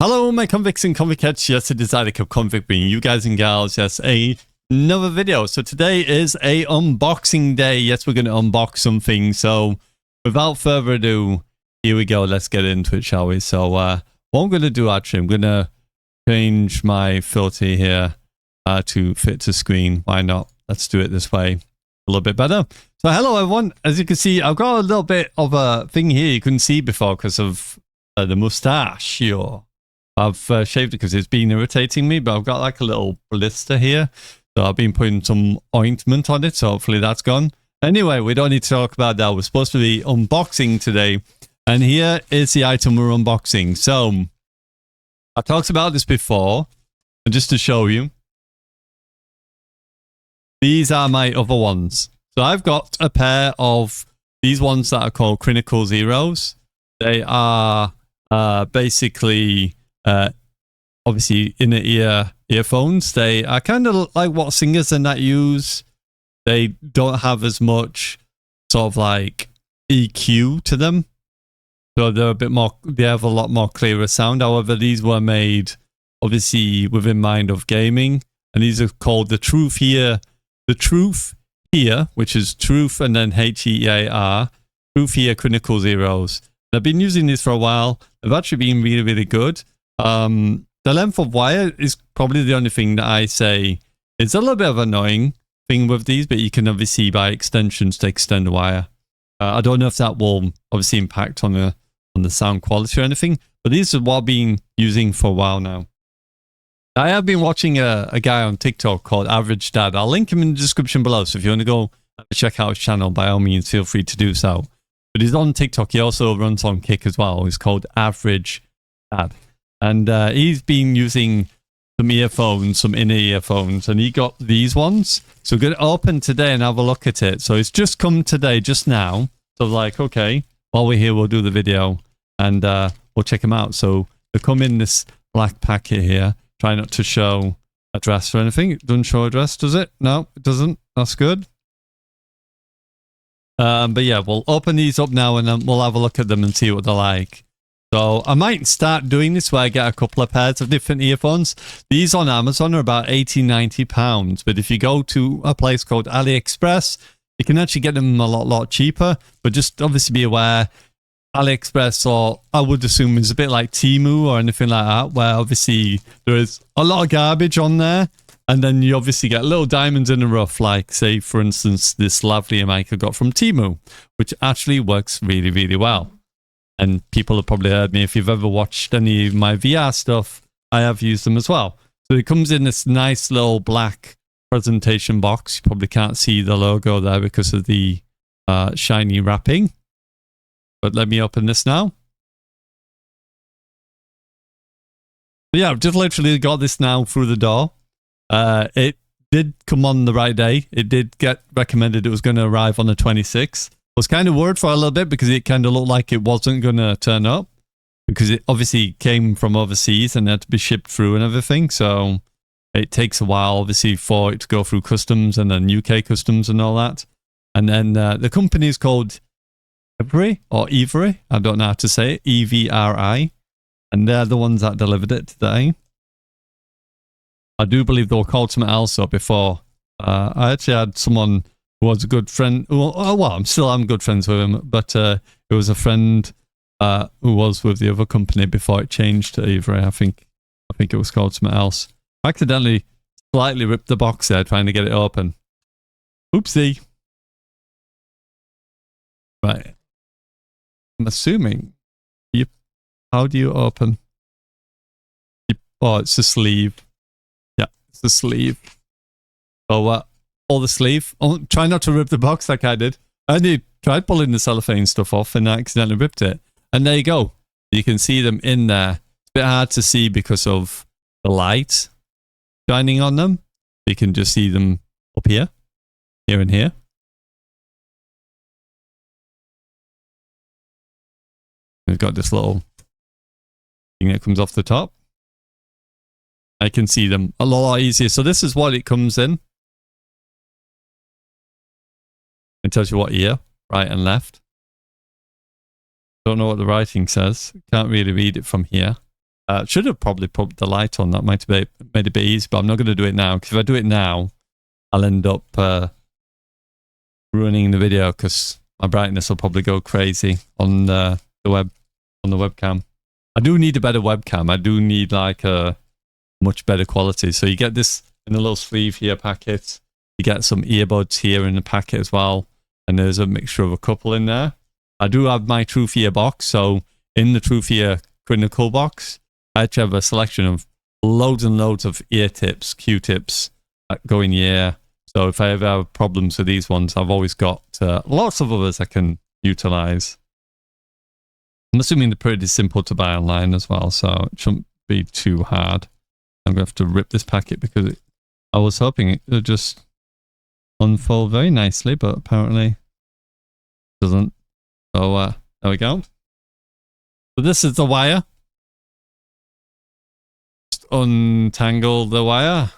Hello, my convicts and convict heads. Yes, it is Attic of Convict, bringing you guys and gals, yes, another video. So today is a unboxing day. Yes, we're going to unbox something. So without further ado, here we go. Let's get into it, shall we? So what I'm going to do, actually, I'm going to change my filter here to fit to screen. Why not? Let's do it this way. A little bit better. So hello, everyone. As you can see, I've got a little bit of a thing here you couldn't see before because of the mustache here. I've shaved it because it's been irritating me, but I've got like a little blister here. So I've been putting some ointment on it, so hopefully that's gone. Anyway, we don't need to talk about that. We're supposed to be unboxing today. And here is the item we're unboxing. So I talked about this before, and just to show you, these are my other ones. So I've got a pair of these ones that are called Critical Zeros. They are basically obviously inner ear earphones. They are kind of like what singers and that use. They don't have as much sort of like EQ to them, so they're a bit more, they have a lot more clearer sound. However, these were made obviously within mind of gaming, and these are called the Truth Here, which is Truth and then HEAR, Truth Here Critical Zeros. I've been using these for a while. They've actually been really, really good. The length of wire is probably the only thing that I say is a little bit of an annoying thing with these, but you can obviously buy extensions to extend the wire. I don't know if that will obviously impact on the sound quality or anything, but these are what I've been using for a while now. I have been watching a guy on TikTok called Average Dad. I'll link him in the description below, so if you want to go check out his channel, by all means, feel free to do so. But he's on TikTok. He also runs on Kick as well. He's called Average Dad. And he's been using some earphones, some inner earphones, and he got these ones. So we're going to open today and have a look at it. So it's just come today, just now. So like, okay, while we're here, we'll do the video and we'll check them out. So they come in this black packet here. Try not to show address or anything. It doesn't show address, does it? No, it doesn't. That's good. But yeah, we'll open these up now and then we'll have a look at them and see what they're like. So I might start doing this where I get a couple of pairs of different earphones. These on Amazon are about £80–90. But if you go to a place called AliExpress, you can actually get them a lot cheaper. But just obviously be aware, AliExpress, or I would assume is a bit like Temu or anything like that, where obviously there is a lot of garbage on there. And then you obviously get little diamonds in the rough, like, say, for instance, this lavalier mic I got from Temu, which actually works really, really well. And people have probably heard me. If you've ever watched any of my VR stuff, I have used them as well. So it comes in this nice little black presentation box. You probably can't see the logo there because of the shiny wrapping. But let me open this now. So yeah, I've just literally got this now through the door. It did come on the right day. It did get recommended it was going to arrive on the 26th. I was kind of worried for a little bit because it kind of looked like it wasn't going to turn up because it obviously came from overseas and had to be shipped through and everything. So it takes a while, obviously, for it to go through customs and then UK customs and all that. And then the company is called Evri or Evri. I don't know how to say it. EVRI. And they're the ones that delivered it today. I do believe they were called something else before. I actually had someone who was a good friend. Well, I'm good friends with him, but it was a friend who was with the other company before it changed to Avery. I think it was called something else. I accidentally slightly ripped the box there trying to get it open. Oopsie. Right. I'm assuming. How do you open? Oh, it's the sleeve. Yeah, it's the sleeve. So, all the sleeve. Oh, try not to rip the box like I did. I only tried pulling the cellophane stuff off and I accidentally ripped it. And there you go. You can see them in there. It's a bit hard to see because of the light shining on them. You can just see them up here and here. We've got this little thing that comes off the top. I can see them a lot easier. So this is what it comes in. It tells you what ear, right and left. Don't know what the writing says. Can't really read it from here. Should have probably put the light on. That might have made it a bit easy, but I'm not going to do it now, because if I do it now, I'll end up ruining the video, because my brightness will probably go crazy on the webcam. I do need a better webcam. I do need like a much better quality. So you get this in a little sleeve here packet. You get some earbuds here in the packet as well, and there's a mixture of a couple in there. I do have my TrueFear box, so in the TrueFear Critical box, I actually have a selection of loads and loads of ear tips, Q-tips that go in your ear. So if I ever have problems with these ones, I've always got lots of others I can utilize. I'm assuming they're pretty simple to buy online as well, so it shouldn't be too hard. I'm going to have to rip this packet because I was hoping it would just unfold very nicely, but apparently it doesn't. So there we go. So this is the wire. Just untangle the wire.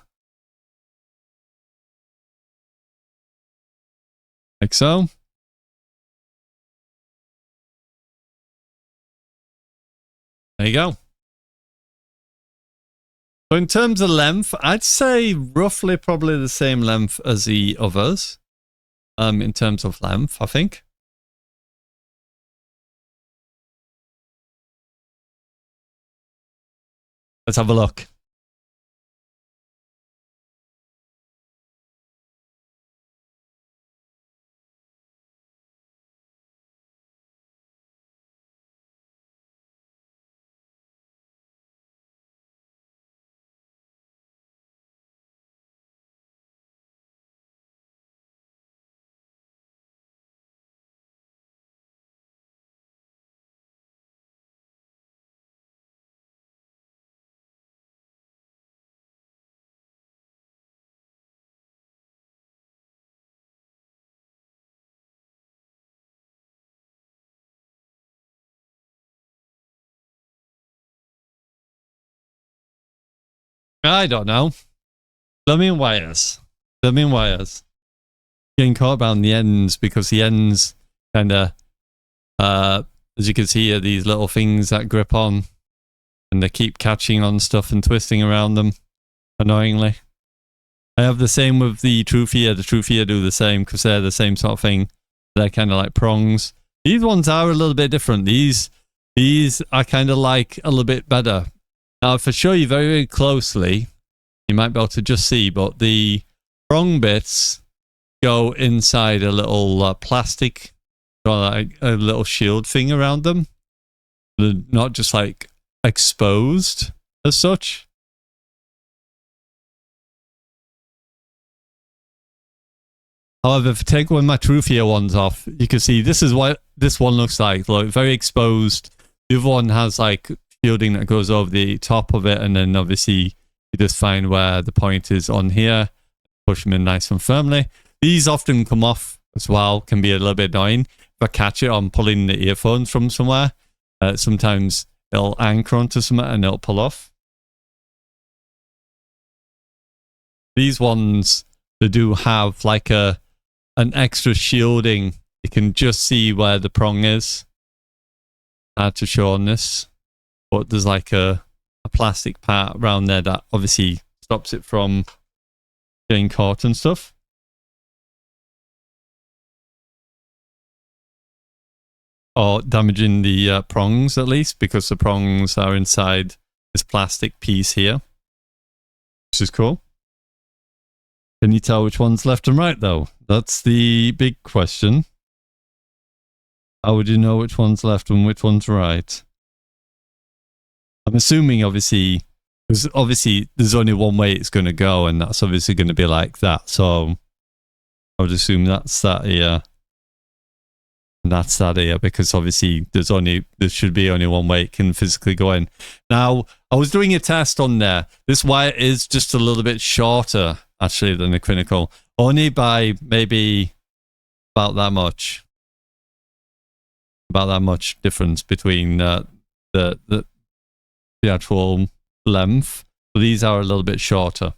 Like so. There you go. So in terms of length, I'd say roughly probably the same length as the others. In terms of length, I think. Let's have a look. I don't know. Plumbing wires. Plumbing wires. Getting caught around the ends because the ends kind of, as you can see here, these little things that grip on and they keep catching on stuff and twisting around them annoyingly. I have the same with the TrueFear. The TrueFear do the same because they're the same sort of thing. They're kind of like prongs. These ones are a little bit different. These are kind of like a little bit better. Now, if I show you very, very closely, you might be able to just see, but the prong bits go inside a little plastic, or like a little shield thing around them. They're not just like exposed as such. However, if I take one of my TrueFear ones off, you can see this is what this one looks like very exposed. The other one has like shielding that goes over the top of it, and then obviously you just find where the point is on here, push them in nice and firmly. These often come off as well, can be a little bit annoying. If I catch it on pulling the earphones from somewhere, sometimes it'll anchor onto something and it'll pull off. These ones, they do have like an extra shielding. You can just see where the prong is. Hard to show on this, but there's like a plastic part around there that obviously stops it from getting caught and stuff. Or damaging the prongs at least, because the prongs are inside this plastic piece here, which is cool. Can you tell which one's left and right though? That's the big question. How would you know which one's left and which one's right? I'm assuming obviously, because obviously there's only one way it's going to go, and that's obviously going to be like that. So I would assume that's that here. And that's that here, because obviously there should be only one way it can physically go in. Now, I was doing a test on there. This wire is just a little bit shorter actually than the Critical, only by maybe about that much. About that much difference between the actual length. So these are a little bit shorter.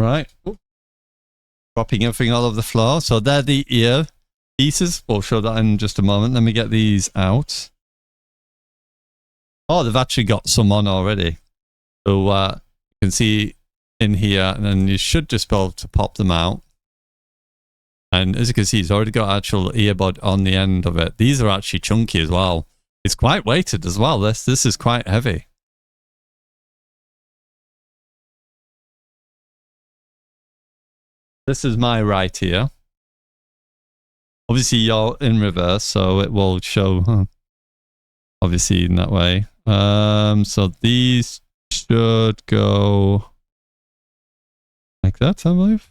Right. Dropping everything all over the floor. So they're the ear. pieces. We'll show that in just a moment. Let me get these out. Oh, they've actually got some on already. So you can see in here, and then you should just be able to pop them out. And as you can see, it's already got actual earbud on the end of it. These are actually chunky as well. It's quite weighted as well. This is quite heavy. This is my right ear. Obviously, you're in reverse, so it will show, obviously, in that way. So these should go like that, I believe.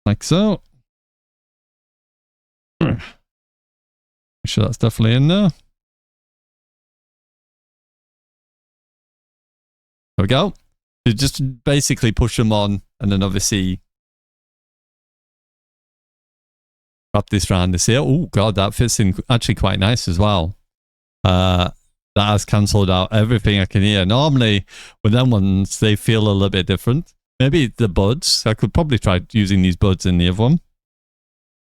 Like so. Make sure that's definitely in there. There we go. You just basically push them on, and then obviously wrap this around this ear. Oh god, that fits in actually quite nice as well. That has cancelled out everything I can hear. Normally with them ones, they feel a little bit different. Maybe the buds. I could probably try using these buds in the other one.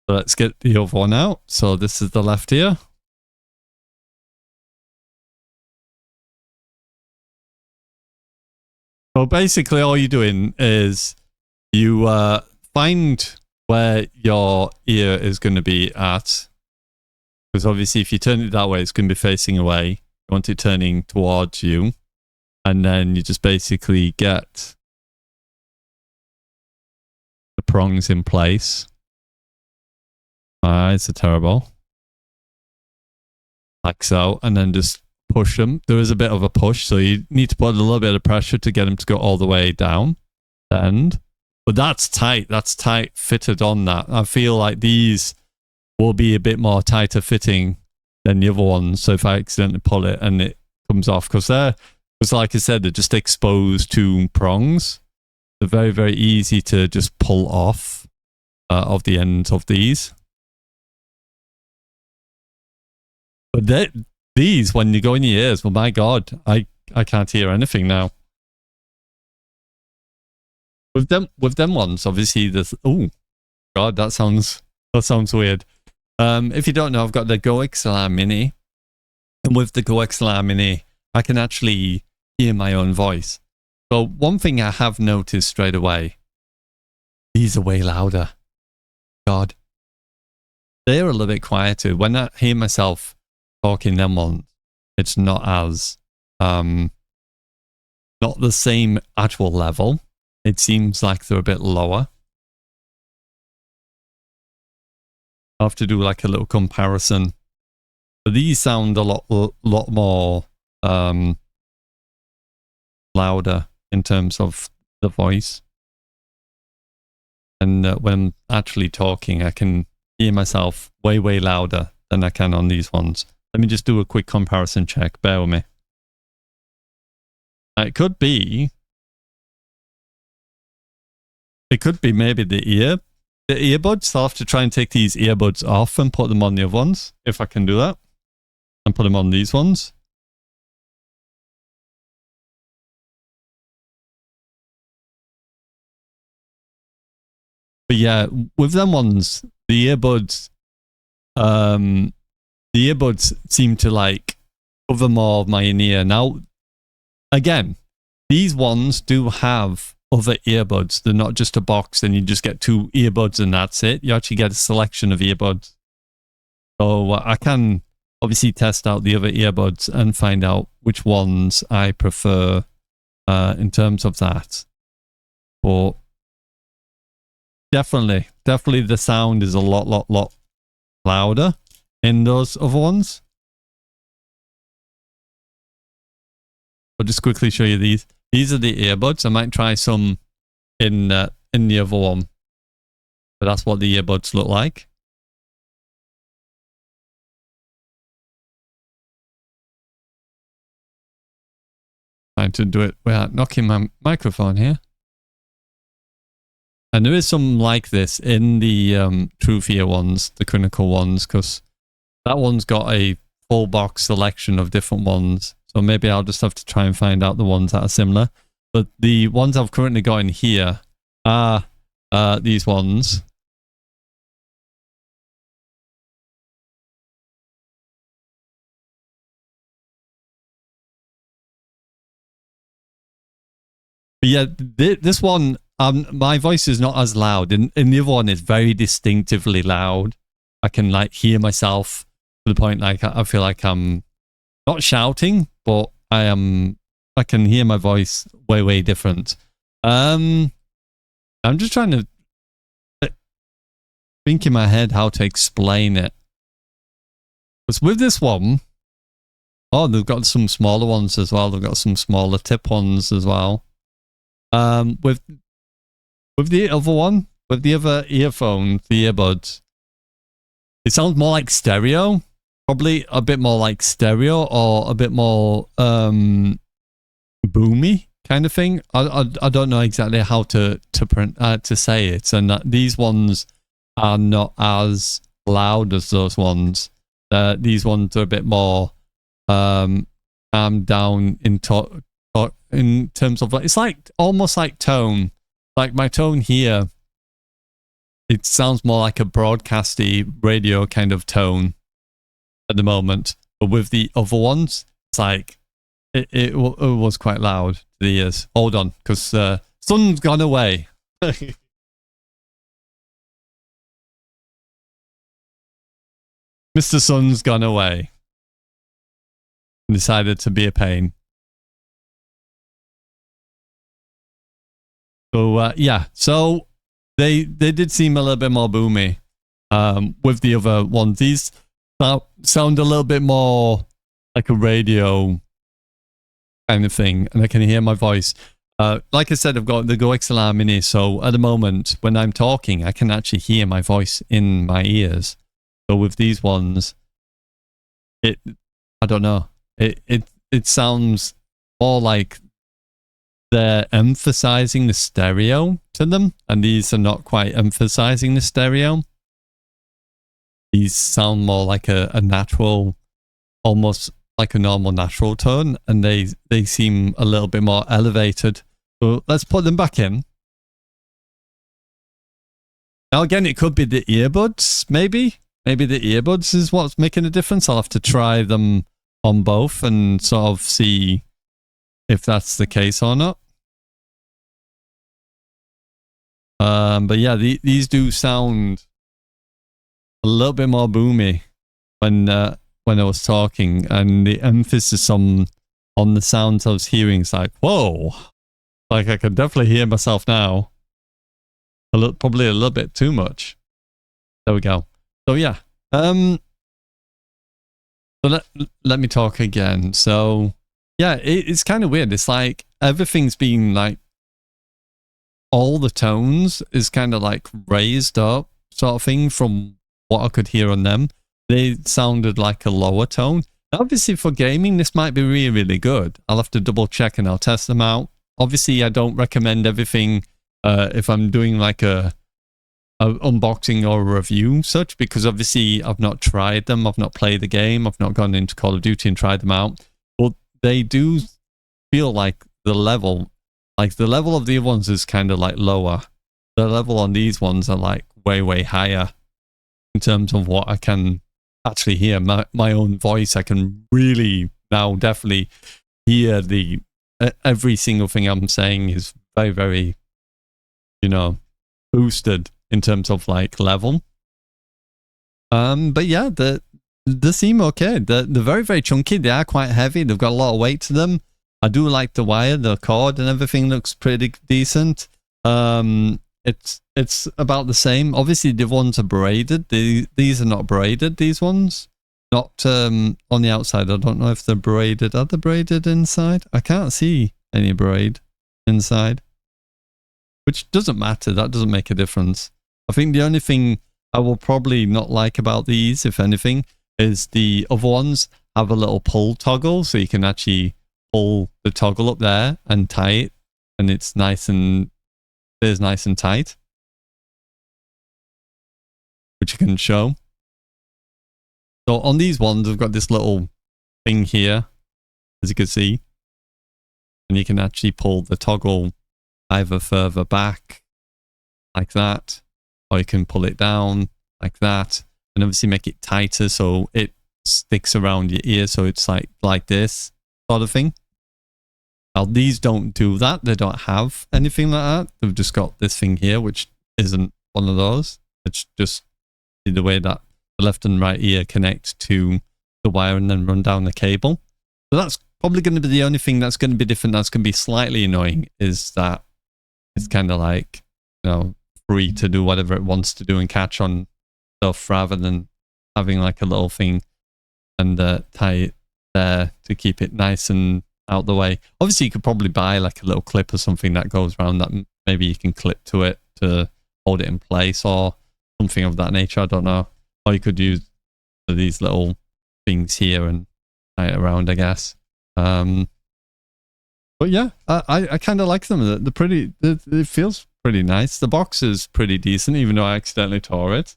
So let's get the other one out. So this is the left ear. So basically all you're doing is you find where your ear is going to be at. Because obviously if you turn it that way, it's going to be facing away. You want it turning towards you. And then you just basically get the prongs in place. My eyes are terrible. Like so. And then just push them. There is a bit of a push, so you need to put a little bit of pressure to get them to go all the way down the end. But that's tight. That's tight fitted on that. I feel like these will be a bit more tighter fitting than the other ones. So if I accidentally pull it and it comes off, because like I said, they're just exposed to prongs. They're very, very easy to just pull off of the ends of these. But these, when you go in your ears, well, my God, I can't hear anything now. With them ones, obviously, there's, oh, God, that sounds weird. If you don't know, I've got the Go XLR Mini. And with the Go XLR Mini, I can actually hear my own voice. So one thing I have noticed straight away, these are way louder. God. They're a little bit quieter. When I hear myself talking them on, it's not as not the same actual level. It seems like they're a bit lower. I'll have to do like a little comparison. But these sound a lot more louder in terms of the voice. And when actually talking, I can hear myself way louder than I can on these ones. Let me just do a quick comparison check. Bear with me. It could be maybe the earbuds. I'll have to try and take these earbuds off and put them on the other ones, if I can do that. And put them on these ones. But yeah, with them ones, the earbuds seem to like cover more of my in-ear. Now, again, these ones do have other earbuds. They're not just a box and you just get 2 earbuds and that's it. You actually get a selection of earbuds. So I can obviously test out the other earbuds and find out which ones I prefer in terms of that. But definitely the sound is a lot louder in those other ones. I'll just quickly show you these. These are the earbuds. I might try some in the other one. But that's what the earbuds look like. Trying to do it without knocking my microphone here. And there is some like this in the Truth Ear ones, the clinical ones, because that one's got a full box selection of different ones. So maybe I'll just have to try and find out the ones that are similar. but the ones I've currently got in here are these ones. But yeah, this one, my voice is not as loud, and the other one is very distinctively loud. I can like hear myself to the point like I feel like I'm not shouting, but I can hear my voice way different. I'm just trying to think in my head how to explain it. Because with this one, oh, they've got some smaller ones as well. They've got some smaller tip ones as well. With the other one, with the other earphone, the earbuds, it sounds more like stereo. Probably a bit more like stereo, or a bit more boomy kind of thing. I don't know exactly how to say it. And these ones are not as loud as those ones. These ones are a bit more calmed down in terms of, it's like almost like tone. Like my tone here, it sounds more like a broadcasty radio kind of tone at the moment. But with the other ones, it's like it was quite loud to the ears. Hold on, because sun's gone away. Mr. Sun's gone away and decided to be a pain. So yeah, so they did seem a little bit more boomy with the other ones. These sound a little bit more like a radio kind of thing, and I can hear my voice. Like I said, I've got the Go XLR Mini, so at the moment when I'm talking, I can actually hear my voice in my ears. So with these ones, I don't know, it sounds more like they're emphasizing the stereo to them, and these are not quite emphasizing the stereo. These sound more like a natural, almost like a normal natural tone, and they seem a little bit more elevated. So let's put them back in. Now again, it could be the earbuds, maybe. Maybe the earbuds is what's making a difference. I'll have to try them on both and sort of see if that's the case or not. But yeah, these do sound a little bit more boomy when I was talking, and the emphasis on the sounds I was hearing is like, whoa, like I can definitely hear myself now. Probably a little bit too much. There we go. So yeah, so let me talk again. So yeah, it's kind of weird. It's like everything's been like, all the tones is kind of like raised up sort of thing from what I could hear on them. They sounded like a lower tone. Obviously for gaming, this might be really good. I'll have to double check and I'll test them out. Obviously, I don't recommend everything if I'm doing like a unboxing or a review such, because obviously I've not tried them, I've not played the game, I've not gone into Call of Duty and tried them out. But they do feel like the level of the other ones is kind of like lower. The level on these ones are like way higher in terms of what I can actually hear. My own voice, I can really now definitely hear every single thing I'm saying is very, you know, boosted in terms of like level. But yeah, they seem okay. They're very chunky. They are quite heavy. They've got a lot of weight to them. I do like the wire, the cord and everything looks pretty decent. It's about the same. Obviously the ones are braided. These are not braided, these ones. Not on the outside. I don't know if they're braided. Are they braided inside? I can't see any braid inside. Which doesn't matter. That doesn't make a difference. I think the only thing I will probably not like about these, if anything, is the other ones have a little pull toggle, so you can actually pull the toggle up there and tie it, and it's nice and stays nice and tight, which you can show. So on these ones, I've got this little thing here, as you can see, And you can actually pull the toggle either further back like that, or you can pull it down like that, and obviously make it tighter so it sticks around your ear, so it's like this sort of thing. Now these don't do that, they don't have anything like that. They've just got this thing here, which isn't one of those. It's just the way that the left and right ear connect to the wire and then run down the cable. So that's probably going to be the only thing that's going to be different, that's going to be slightly annoying, is that it's kind of like, you know, free to do whatever it wants to do and catch on stuff, rather than having like a little thing and tie it there to keep it nice and out the way. Obviously you could probably buy like a little clip or something that goes around that maybe you can clip to it to hold it in place or something of that nature, I don't know. Or you could use these little things here and tie it around, I guess. But yeah, I kind of like them. They're pretty, it feels pretty nice. The box is pretty decent, even though I accidentally tore it.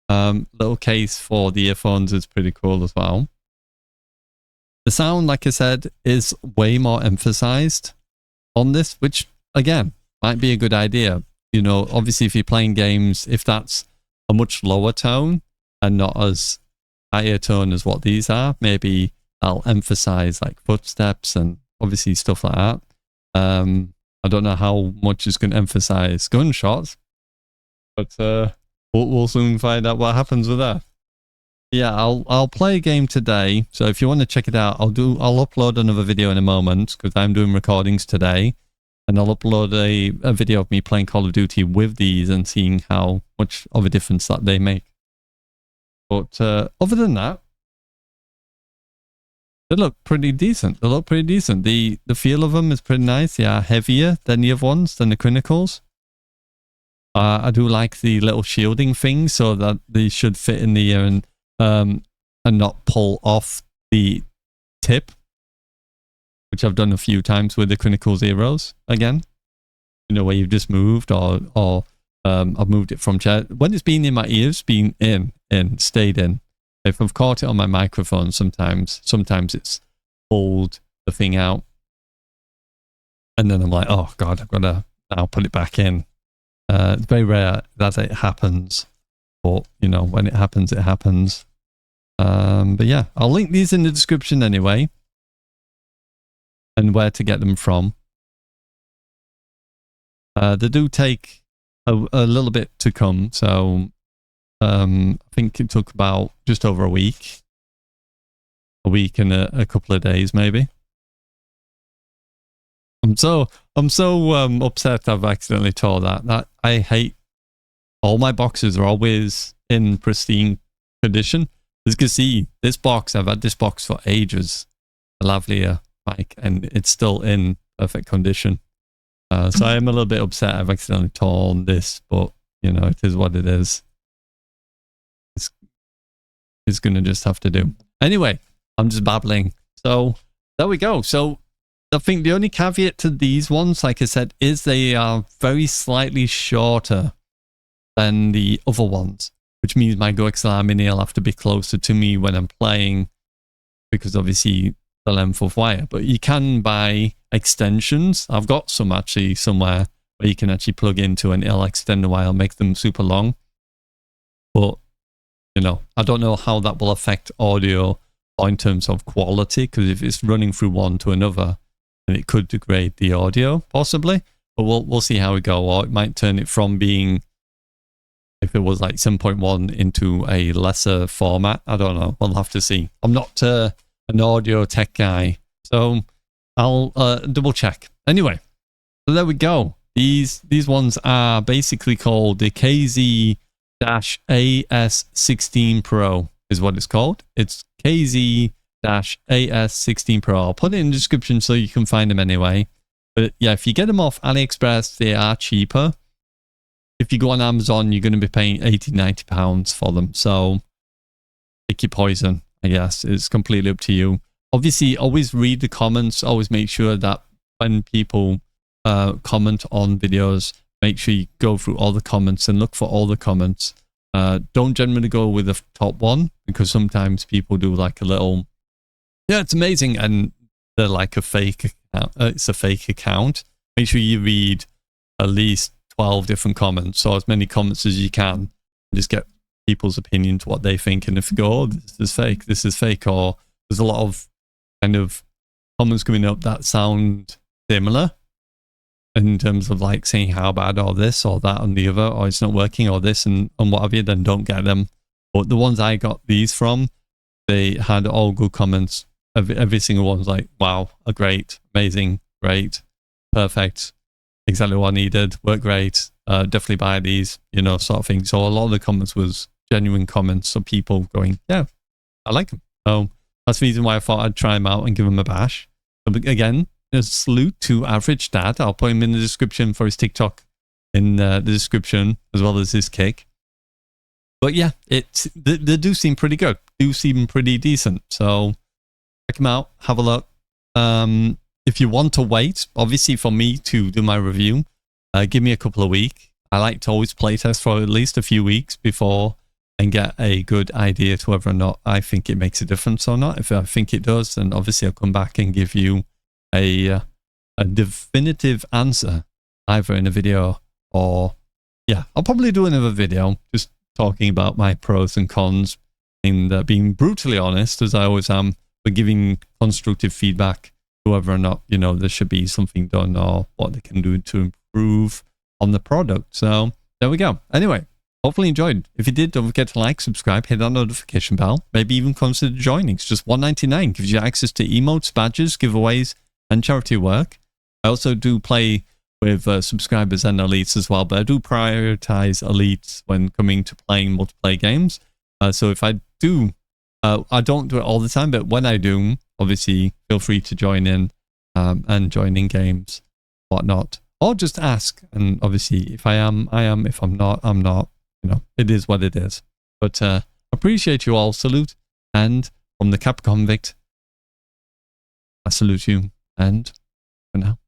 Little case for the earphones is pretty cool as well. The sound, like I said, is way more emphasized on this, which again might be a good idea. You know, obviously if you're playing games, if that's a much lower tone and not as higher tone as what these are, maybe I'll emphasize like footsteps and obviously stuff like that. I don't know how much is going to emphasize gunshots, but we'll soon find out what happens with that. Yeah, I'll play a game today, so if you want to check it out, I'll upload another video in a moment, because I'm doing recordings today, and I'll upload a video of me playing Call of Duty with these and seeing how much of a difference that they make. But other than that, they look pretty decent. The feel of them is pretty nice. They are heavier than the other ones, than the Clinicals. I do like the little shielding thing, so that they should fit in the ear and not pull off the tip, which I've done a few times with the Clinical Zeros. Again, you know, where you've just moved, or I've moved it from chair. When it's been in my ears, been stayed in. If I've caught it on my microphone, sometimes it's pulled the thing out, and then I'm like, oh god, I've got to now put it back in. It's very rare that it happens, but you know, when it happens, it happens. But yeah, I'll link these in the description anyway, and where to get them from. They do take a little bit to come, so I think it took about just over a week and a couple of days maybe. I'm so upset I've accidentally tore that. I hate, all my boxes are always in pristine condition. As you can see, this box, I've had this box for ages, the lavalier mic, and it's still in perfect condition. So I am a little bit upset I've accidentally torn this, but you know, it is what it is. It's gonna just have to do. Anyway, I'm just babbling. So there we go. So I think the only caveat to these ones, like I said, is they are very slightly shorter than the other ones, which means my Go XLR Mini will have to be closer to me when I'm playing, because obviously the length of wire. But you can buy extensions. I've got some actually somewhere where you can actually plug into and it'll extend the wire, make them super long. But you know, I don't know how that will affect audio or in terms of quality, because if it's running through one to another, then it could degrade the audio possibly. But we'll see how we go. Or it might turn it from being, if it was like 7.1 into a lesser format. I don't know. We'll have to see. I'm not an audio tech guy, so I'll double check. Anyway, so there we go. These ones are basically called the KZ-AS16 Pro is what it's called. It's KZ-AS16 Pro. I'll put it in the description so you can find them anyway. But yeah, if you get them off AliExpress, they are cheaper. If you go on Amazon, you're going to be paying £80–90 for them. So pick your poison, I guess. It's completely up to you. Obviously, always read the comments. Always make sure that when people comment on videos, make sure you go through all the comments and look for all the comments. Don't generally go with the top one, because sometimes people do like a little, yeah, it's amazing, and they're like a fake it's a fake account, make sure you read at least 12 different comments, or as many comments as you can, and just get people's opinion to what they think. And if you go, oh, this is fake, or there's a lot of kind of comments coming up that sound similar in terms of like saying how bad or this or that and the other, or it's not working or this and what have you, then don't get them. But the ones I got these from, they had all good comments. Every single one was like, wow, great, amazing, great, perfect, exactly what I needed, worked great, definitely buy these, you know, sort of thing. So a lot of the comments was genuine comments of people going, yeah, I like them. So that's the reason why I thought I'd try them out and give them a bash. But again, a salute to Average Dad. I'll put him in the description for his TikTok in the description, as well as his kick. But yeah, they do seem pretty good. Do seem pretty decent. So check them out. Have a look. If you want to wait, obviously, for me to do my review, give me a couple of weeks. I like to always playtest for at least a few weeks before and get a good idea to whether or not I think it makes a difference or not. If I think it does, then obviously I'll come back and give you a definitive answer, either in a video or, yeah, I'll probably do another video just talking about my pros and cons and being brutally honest, as I always am, but giving constructive feedback to whether or not, you know, there should be something done or what they can do to improve on the product. So there we go. Anyway, hopefully you enjoyed. If you did, don't forget to like, subscribe, hit that notification bell, maybe even consider joining. It's just $1.99, gives you access to emotes, badges, giveaways, and charity work. I also do play with subscribers and elites as well, but I do prioritize elites when coming to playing multiplayer games. So if I do, I don't do it all the time, but when I do, obviously feel free to join in and join in games, whatnot, or just ask. And obviously, if I am, I am. If I'm not, I'm not. You know, it is what it is. But appreciate you all. Salute. And from the Kappa Convict, I salute you. And for now.